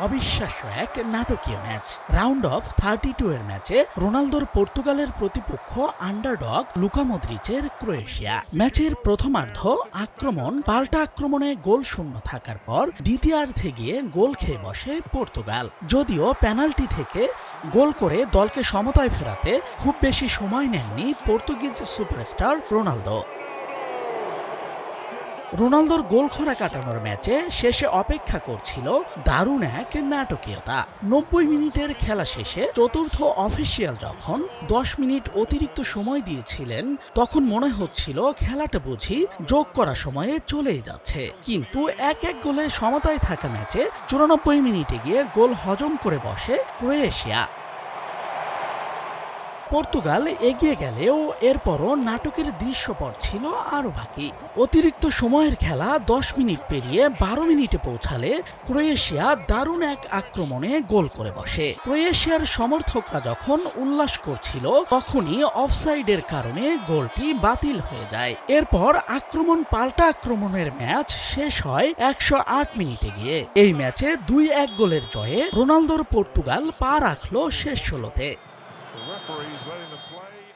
অবিশ্বাস্য এক নাটকীয় ম্যাচ। রাউন্ড অফ 32 এর ম্যাচে রোনালদোর পর্তুগালের প্রতিপক্ষ আন্ডারডগ লুকা মদ্রিচের ক্রোয়েশিয়া। ম্যাচের প্রথমার্ধ আক্রমণ পাল্টা আক্রমণে গোল শূন্য থাকার পর দ্বিতীয়ার্ধে গিয়ে গোল খেয়ে বসে পর্তুগাল। যদিও পেনাল্টি থেকে গোল করে দলকে সমতায় ফেরাতে খুব বেশি সময় নেননি পর্তুগিজ সুপারস্টার রোনালদো। রোনালদোর গোলখরা কাটানোর ম্যাচে শেষে অপেক্ষা করছিল দারুণ এক নাটকীয়তা। 90 মিনিটের খেলা শেষে চতুর্থ অফিসিয়াল যখন 10 মিনিট অতিরিক্ত সময় দিয়েছিলেন, তখন মনে হচ্ছিল খেলাটা বুঝি যোগ করা সময়ে চলেই যাচ্ছে। কিন্তু এক গোলে সমতায় থাকা ম্যাচে 94 মিনিটে গিয়ে গোল হজম করে বসে ক্রোয়েশিয়া। পর্তুগাল এগিয়ে গেলেও এরপরও নাটকের দৃশ্যপট ছিল আরও বাকি। অতিরিক্ত সময়ের খেলা 10 মিনিট পেরিয়ে 12 মিনিটে পৌঁছালে ক্রোয়েশিয়া দারুণ এক আক্রমণে গোল করে বসে। ক্রোয়েশিয়ার সমর্থকরা যখন উল্লাস করছিল, তখনই অফসাইডের কারণে গোলটি বাতিল হয়ে যায়। এরপর আক্রমণ পাল্টা আক্রমণের ম্যাচ শেষ হয় 108 মিনিটে গিয়ে। এই ম্যাচে 2-1 গোলের জয়ে রোনালদোর পর্তুগাল পা রাখল শেষ 16-তে। The referee's letting them play.